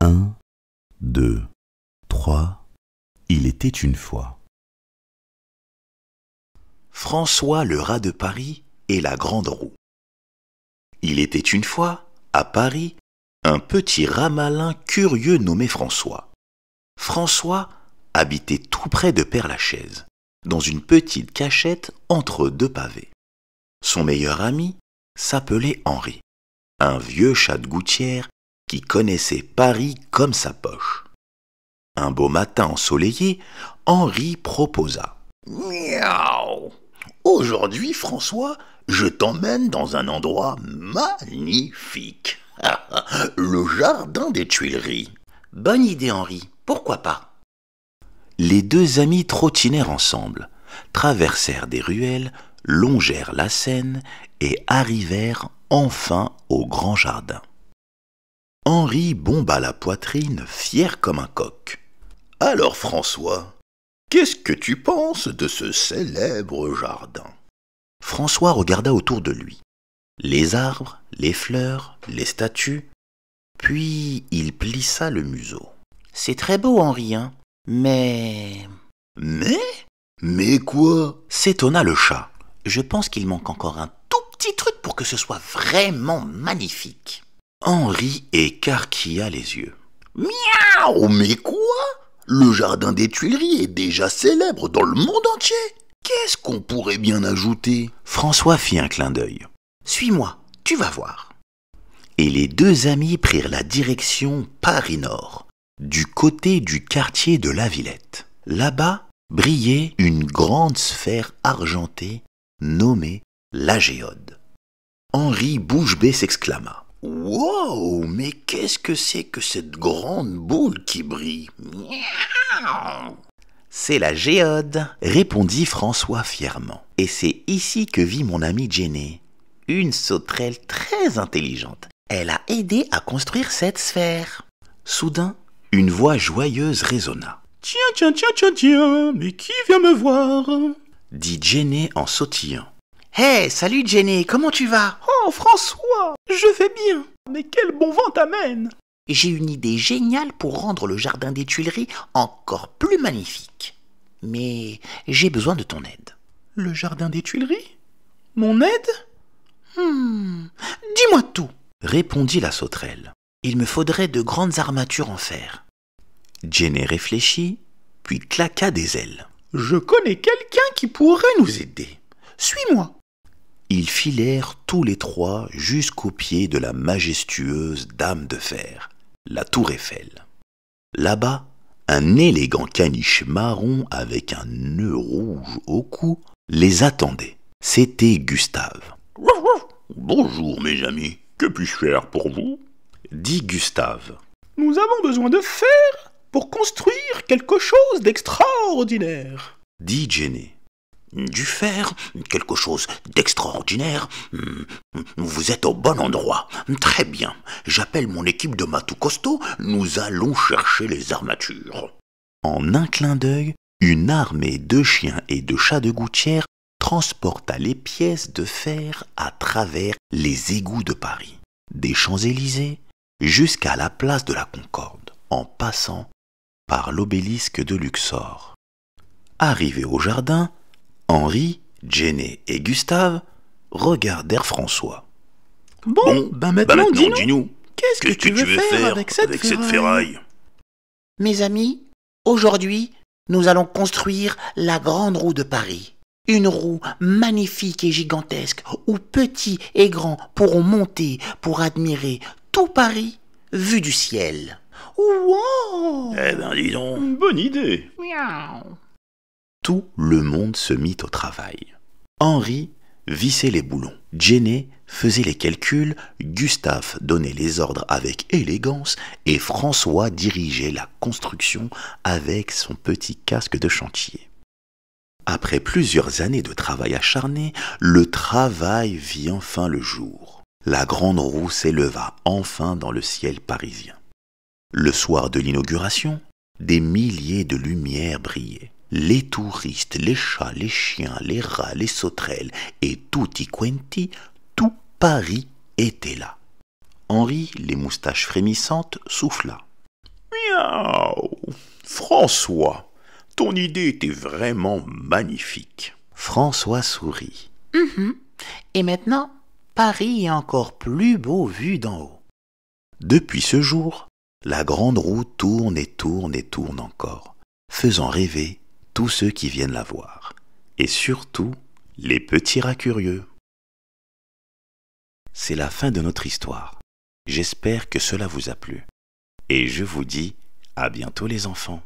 1, 2, 3. Il était une fois. François le rat de Paris et la grande roue. Il était une fois, à Paris, un petit rat malin curieux nommé François. François habitait tout près de Père-Lachaise, dans une petite cachette entre deux pavés. Son meilleur ami s'appelait Henri, un vieux chat de gouttière qui connaissait Paris comme sa poche. Un beau matin ensoleillé, Henri proposa. « Miaou! Aujourd'hui, François, je t'emmène dans un endroit magnifique. Le jardin des Tuileries. » « Bonne idée, Henri. Pourquoi pas ?» Les deux amis trottinèrent ensemble, traversèrent des ruelles, longèrent la Seine et arrivèrent enfin au grand jardin. Henri bomba la poitrine, fier comme un coq. « Alors, François, qu'est-ce que tu penses de ce célèbre jardin ?» François regarda autour de lui. Les arbres, les fleurs, les statues, puis il plissa le museau. « C'est très beau, Henri, hein, mais... » « Mais quoi ?» s'étonna le chat. « Je pense qu'il manque encore un tout petit truc pour que ce soit vraiment magnifique. » Henri écarquilla les yeux. « Miaou, mais quoi ? Le jardin des Tuileries est déjà célèbre dans le monde entier. Qu'est-ce qu'on pourrait bien ajouter ?» François fit un clin d'œil. « Suis-moi, tu vas voir. » Et les deux amis prirent la direction Paris-Nord, du côté du quartier de la Villette. Là-bas brillait une grande sphère argentée nommée la Géode. Henri bouche bée s'exclama. « Wow, mais qu'est-ce que c'est que cette grande boule qui brille ? » Miaou !»« C'est la Géode, » répondit François fièrement. « Et c'est ici que vit mon amie Jenny, une sauterelle très intelligente. Elle a aidé à construire cette sphère. » Soudain, une voix joyeuse résonna. « Tiens, mais qui vient me voir ?» dit Jenny en sautillant. « Hey, salut Jenny, comment tu vas ?»« Oh François, je vais bien, mais quel bon vent t'amène !»« J'ai une idée géniale pour rendre le jardin des Tuileries encore plus magnifique. Mais j'ai besoin de ton aide. »« Le jardin des Tuileries ? Mon aide ? Dis-moi tout !» répondit la sauterelle. « Il me faudrait de grandes armatures en fer. » Jenny réfléchit, puis claqua des ailes. « Je connais quelqu'un qui pourrait nous aider. Suis-moi !» Ils filèrent tous les trois jusqu'au pied de la majestueuse Dame de Fer, la Tour Eiffel. Là-bas, un élégant caniche marron avec un nœud rouge au cou les attendait. C'était Gustave. « Bonjour mes amis, que puis-je faire pour vous ?» dit Gustave. « Nous avons besoin de fer pour construire quelque chose d'extraordinaire, » dit Jenny. « Du fer, quelque chose d'extraordinaire. Vous êtes au bon endroit. Très bien. J'appelle mon équipe de matou costaud. Nous allons chercher les armatures. » En un clin d'œil, une armée de chiens et de chats de gouttière transporta les pièces de fer à travers les égouts de Paris, des Champs-Élysées jusqu'à la place de la Concorde, en passant par l'obélisque de Luxor. Arrivés au jardin, Henri, Jenny et Gustave regardèrent François. « Bon, maintenant dis-nous, qu'est-ce que tu veux faire avec cette ferraille ?»« Mes amis, aujourd'hui, nous allons construire la grande roue de Paris. Une roue magnifique et gigantesque où petits et grands pourront monter pour admirer tout Paris vu du ciel. » « Wow !»« Eh ben dis donc, bonne idée !» Miaou. Tout le monde se mit au travail. Henri vissait les boulons, Jenny faisait les calculs, Gustave donnait les ordres avec élégance et François dirigeait la construction avec son petit casque de chantier. Après plusieurs années de travail acharné, le travail vit enfin le jour. La grande roue s'éleva enfin dans le ciel parisien. Le soir de l'inauguration, des milliers de lumières brillaient. Les touristes, les chats, les chiens, les rats, les sauterelles et tutti quanti, tout Paris était là. Henri, les moustaches frémissantes, souffla. Miaou! François, ton idée était vraiment magnifique. François sourit. Et maintenant, Paris est encore plus beau vu d'en haut. Depuis ce jour, la grande roue tourne et tourne et tourne encore, faisant rêver tous ceux qui viennent la voir, et surtout les petits rats curieux. C'est la fin de notre histoire. J'espère que cela vous a plu. Et je vous dis à bientôt les enfants.